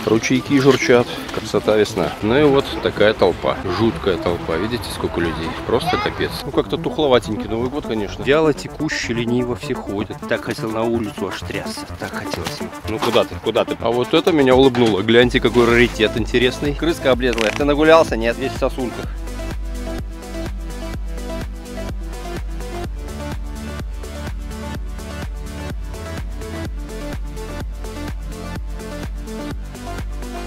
Ручейки журчат, красота весна. Ну и вот такая толпа, жуткая толпа. Видите, сколько людей? Просто капец. Ну как-то тухловатенький Новый год, конечно. Вяло, текущий, лениво все ходят. Так хотел на улицу аж трясться, так хотелось ему. Ну куда ты, куда ты? А вот это меня улыбнуло. Гляньте, какой раритет интересный. Крыска облезла. Ты нагулялся? Нет, весь в сосульках.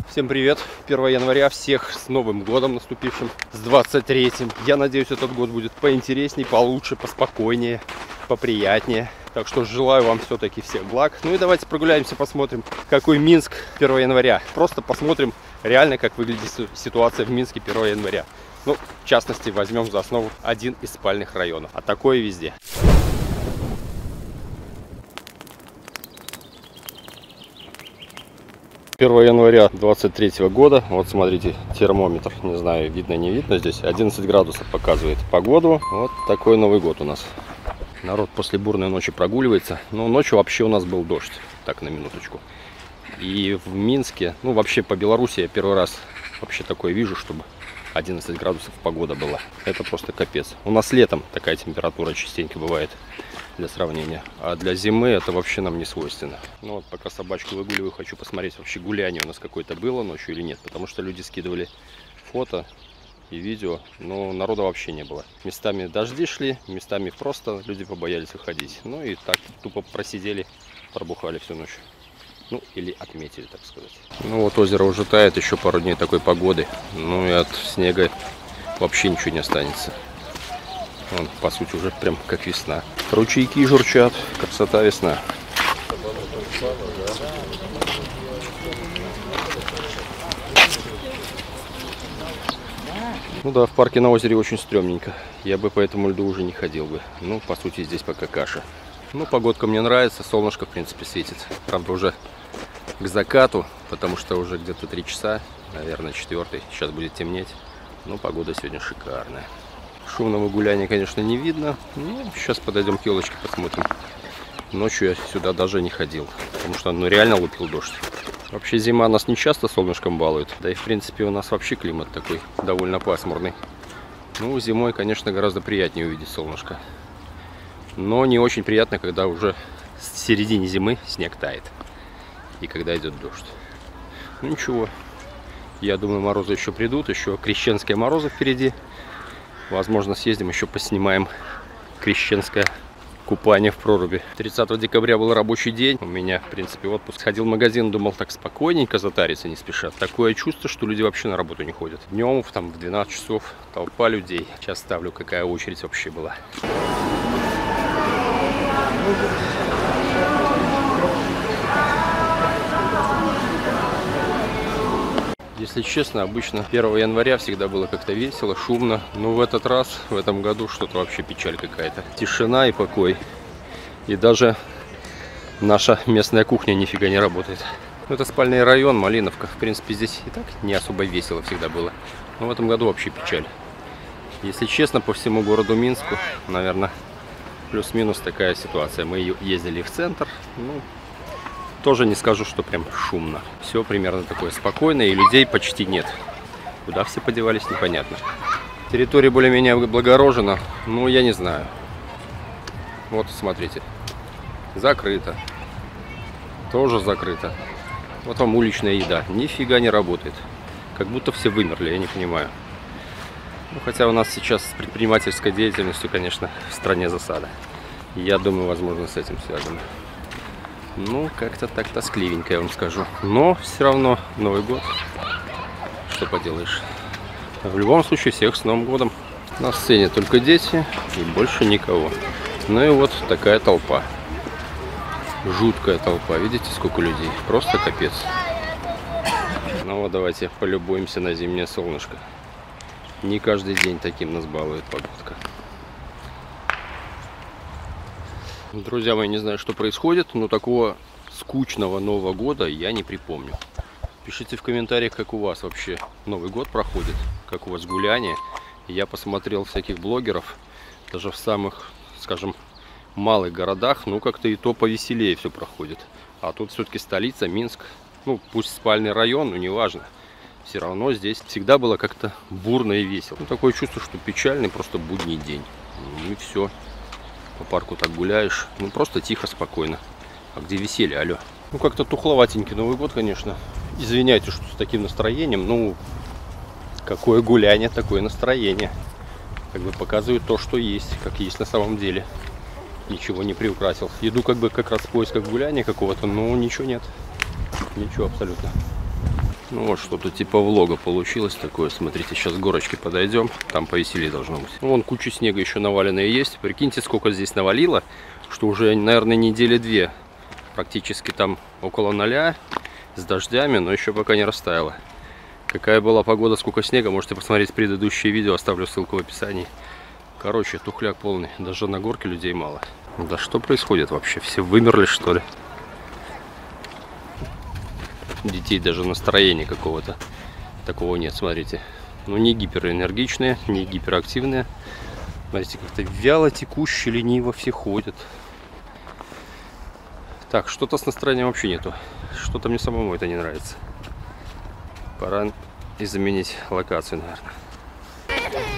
Всем привет! 1 января, всех с Новым годом наступившим, с 23-м. Я надеюсь, этот год будет поинтереснее, получше, поспокойнее, поприятнее. Так что желаю вам все-таки всех благ. Ну и давайте прогуляемся, посмотрим, какой Минск 1 января. Просто посмотрим реально, как выглядит ситуация в Минске 1 января. Ну, в частности, возьмем за основу один из спальных районов. А такое везде. 1 января 23 года, вот смотрите, термометр, не знаю, видно, не видно здесь, 11 градусов показывает погоду. Вот такой Новый год у нас. Народ после бурной ночи прогуливается, но ночью вообще у нас был дождь, так, на минуточку. И в Минске, ну вообще по Беларуси я первый раз вообще такое вижу, чтобы 11 градусов погода была. Это просто капец. У нас летом такая температура частенько бывает, для сравнения. А для зимы это вообще нам не свойственно. Ну вот пока собачку выгуливаю, хочу посмотреть, вообще гуляние у нас какое-то было ночью или нет. Потому что люди скидывали фото и видео, но народа вообще не было. Местами дожди шли, местами просто люди побоялись выходить. Ну и так тупо просидели, пробухали всю ночь. Ну или отметили, так сказать. Ну вот озеро уже тает, еще пару дней такой погоды. Ну и от снега вообще ничего не останется. Он, по сути, уже прям как весна. Ручейки журчат, красота весна. Ну да, в парке на озере очень стрёмненько. Я бы по этому льду уже не ходил бы. Ну, по сути, здесь пока каша. Ну, погодка мне нравится, солнышко, в принципе, светит. Правда, уже к закату, потому что уже где-то 3 часа, наверное, 4-й. Сейчас будет темнеть. Но погода сегодня шикарная. Шумного гуляния, конечно, не видно. Ну, сейчас подойдем к елочке, посмотрим. Ночью я сюда даже не ходил, потому что ну реально лупил дождь. Вообще зима нас не часто солнышком балует. Да и в принципе у нас вообще климат такой довольно пасмурный. Ну, зимой, конечно, гораздо приятнее увидеть солнышко. Но не очень приятно, когда уже в середине зимы снег тает. И когда идет дождь. Ну ничего. Я думаю, морозы еще придут. Еще крещенские морозы впереди. Возможно, съездим, еще поснимаем крещенское купание в проруби. 30 декабря был рабочий день. У меня, в принципе, отпуск. Ходил в магазин, думал, так спокойненько затариться, не спешат. Такое чувство, что люди вообще на работу не ходят. Днем, там, в 12 часов толпа людей. Сейчас ставлю, какая очередь вообще была. Если честно, обычно 1 января всегда было как-то весело, шумно. Но в этот раз, в этом году, что-то вообще печаль какая-то. Тишина и покой. И даже наша местная кухня нифига не работает. Это спальный район, Малиновка. В принципе, здесь и так не особо весело всегда было. Но в этом году вообще печаль. Если честно, по всему городу Минску, наверное, плюс-минус такая ситуация. Мы ездили в центр. Ну, тоже не скажу, что прям шумно. Все примерно такое спокойное, и людей почти нет. Куда все подевались, непонятно. Территория более-менее облагорожена, ну, я не знаю. Вот, смотрите. Закрыто. Тоже закрыто. Вот вам уличная еда. Нифига не работает. Как будто все вымерли, я не понимаю. Ну, хотя у нас сейчас с предпринимательской деятельностью, конечно, в стране засада. Я думаю, возможно, с этим связано. Ну, как-то так тоскливенько, я вам скажу. Но все равно Новый год. Что поделаешь. В любом случае, всех с Новым годом. На сцене только дети и больше никого. Ну и вот такая толпа. Жуткая толпа. Видите, сколько людей? Просто капец. Ну вот давайте полюбуемся на зимнее солнышко. Не каждый день таким нас балует погодка. Друзья мои, не знаю, что происходит, но такого скучного Нового года я не припомню. Пишите в комментариях, как у вас вообще Новый год проходит, как у вас гуляние. Я посмотрел всяких блогеров, даже в самых, скажем, малых городах, ну как-то и то повеселее все проходит. А тут все-таки столица, Минск, Ну, пусть спальный район, но неважно. Все равно здесь всегда было как-то бурно и весело. Ну, такое чувство, что печальный просто будний день. И все. По парку так гуляешь. Ну, просто тихо, спокойно. А где веселье, алло? Ну, как-то тухловатенький Новый год, конечно. Извиняйте, что с таким настроением. Ну, какое гуляние, такое настроение. Как бы показывает то, что есть, как есть на самом деле. Ничего не приукрасил. Иду как бы как раз в поисках гуляния какого-то, но ничего нет. Ничего абсолютно. Ну вот что-то типа влога получилось такое. Смотрите, сейчас к горочке подойдем. Там повеселее должно быть. Вон куча снега еще наваленная есть. Прикиньте, сколько здесь навалило. Что уже, наверное, недели две. Практически там около 0. С дождями, но еще пока не растаяло. Какая была погода, сколько снега. Можете посмотреть предыдущие видео. Оставлю ссылку в описании. Короче, тухляк полный. Даже на горке людей мало. Да что происходит вообще? Все вымерли, что ли? Детей даже настроения какого-то такого нет, смотрите. Ну, не гиперэнергичные, не гиперактивные. Смотрите, как-то вяло, текуще, лениво все ходят. Так, что-то с настроением вообще нету. Что-то мне самому это не нравится. Пора и заменить локацию, наверное.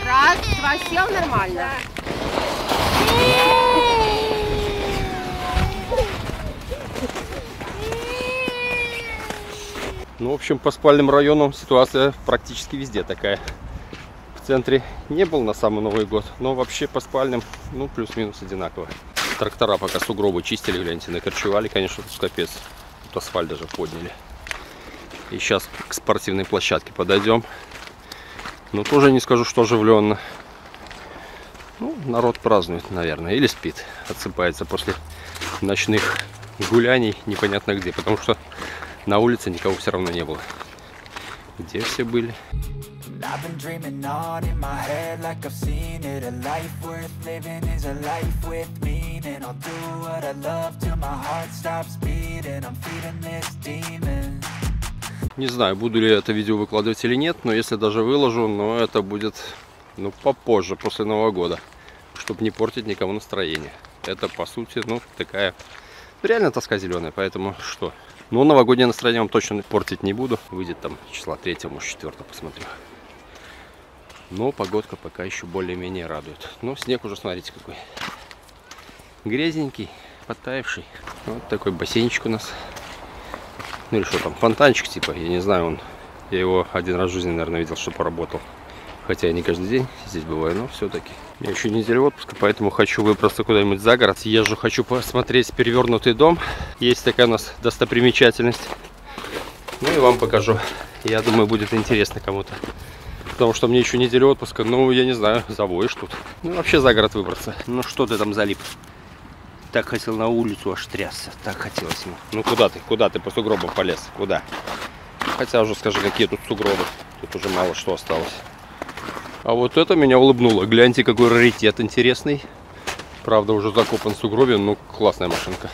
Раз, два, сел нормально. Ну, в общем, по спальным районам ситуация практически везде такая. В центре не был на самый Новый год, но вообще по спальным, ну, плюс-минус одинаково. Трактора пока сугробы чистили, гляньте, накорчевали, конечно, тут капец. Тут асфальт даже подняли. И сейчас к спортивной площадке подойдем. Но тоже не скажу, что оживленно. Ну, народ празднует, наверное, или спит. Отсыпается после ночных гуляний непонятно где, потому что на улице никого все равно не было. Где все были? Не знаю, буду ли это видео выкладывать или нет, но если даже выложу, но это будет, ну, попозже, после Нового года, чтобы не портить никому настроение. Это, по сути, ну, такая реально тоска зеленая, поэтому что? Но новогоднее настроение вам точно портить не буду. Выйдет там числа 3, может 4, посмотрю. Но погодка пока еще более-менее радует. Но снег уже, смотрите, какой грязненький, подтаявший. Вот такой бассейнчик у нас. Ну или что там, фонтанчик типа, я не знаю, я его один раз в жизни, наверное, видел, что поработал. Хотя я не каждый день здесь бываю, но все-таки. Я еще неделю отпуска, поэтому хочу выбраться куда-нибудь за город. Езжу, хочу посмотреть перевернутый дом. Есть такая у нас достопримечательность. Ну и вам покажу. Я думаю, будет интересно кому-то. Потому что мне еще неделю отпуска, ну, я не знаю, завоешь тут. Ну, вообще за город выбраться. Ну, что ты там залип? Так хотел на улицу аж трясся. Так хотелось ему. Ну, куда ты по сугробам полез? Куда? Хотя уже скажи, какие тут сугробы. Тут уже мало что осталось. А вот это меня улыбнуло. Гляньте, какой раритет интересный. Правда, уже закопан в сугробе, но классная машинка.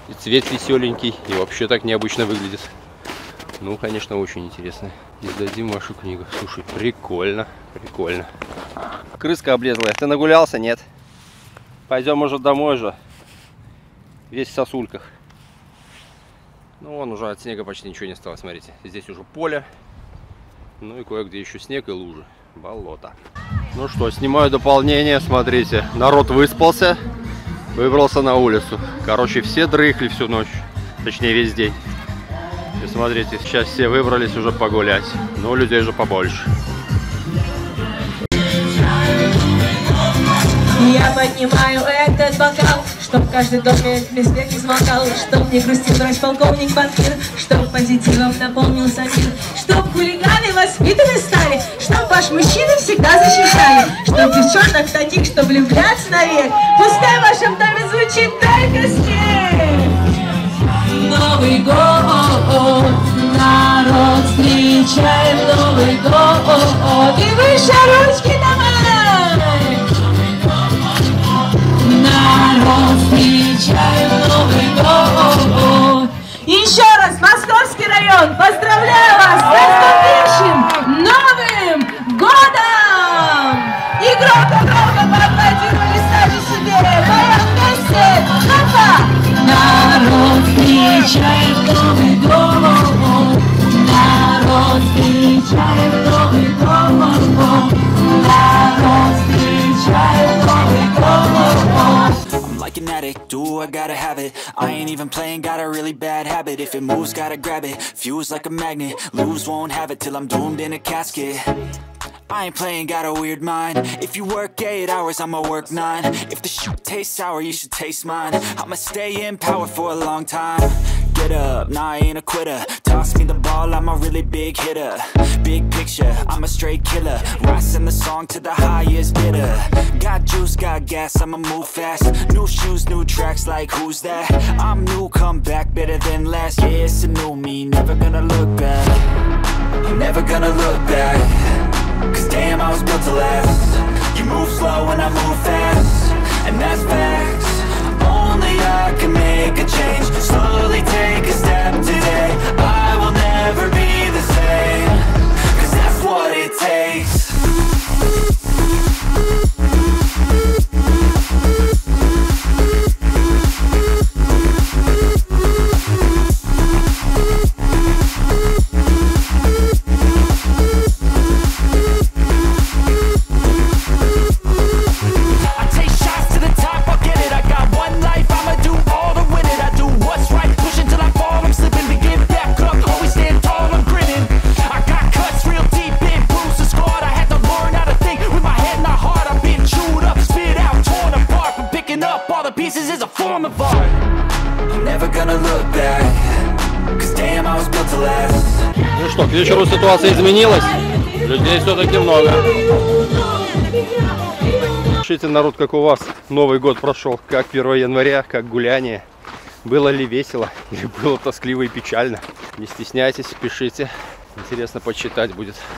И цвет веселенький, и вообще так необычно выглядит. Ну, конечно, очень интересно. Издадим вашу книгу. Слушай, прикольно, прикольно. Крыска облезла. Ты нагулялся? Нет? Пойдем, может, домой же. Весь в сосульках. Ну, вон уже от снега почти ничего не осталось, смотрите. Здесь уже поле. Ну и кое-где еще снег и лужи. Болото. Ну что, снимаю дополнение, смотрите. Народ выспался, выбрался на улицу. Короче, все дрыхли всю ночь. Точнее, весь день. И смотрите, сейчас все выбрались уже погулять. Но людей же побольше. Я поднимаю этот бокал, чтоб каждый в доме без век не смолкал, чтоб не грустил врач полковник банкир, чтоб позитивом наполнился мир, чтоб хулиганы воспитаны стали, чтоб ваш мужчины всегда защищали, чтоб девчонок таких, чтоб влюбляться навек, пускай в вашем доме звучит только смех. Новый год, народ, встречаем Новый год, и выше ручки давай! Народ, встречаем Новый год. Еще раз, Московский район, поздравляю вас с наступившим Новым годом! И громко-громко поаплодировали сами себе. Моя вместе, хапа! Народ, встречаем Новый год. встречаем Новый год. Народ встречаем Новый год. I'm like an addict, do I gotta have it. I ain't even playing, got a really bad habit. If it moves, gotta grab it. Fuse like a magnet, lose, won't have it till I'm doomed in a casket. I ain't playing, got a weird mind. If you work 8 hours, I'ma work 9. If the shit tastes sour, you should taste mine. I'ma stay in power for a long time. Get up, nah, I ain't a quitter. Toss me the ball, I'm a really big hitter. Big picture, I'm a straight killer. Rising the song to the highest bidder. Got juice, got gas, I'ma move fast. New shoes, new tracks, like who's that? I'm new, come back, better than last. Yeah, it's a new me, never gonna look back. I'm never gonna look back. Cause damn, I was built to last. You move slow and I move fast, and that's facts. Only I can make a change. Slowly take a step today. I will never be the same. Cause that's what it takes. Ну что, к вечеру ситуация изменилась, людей все-таки много. Пишите, народ, как у вас Новый год прошел, как 1 января, как гуляние. Было ли весело или было тоскливо и печально? Не стесняйтесь, пишите, интересно почитать будет.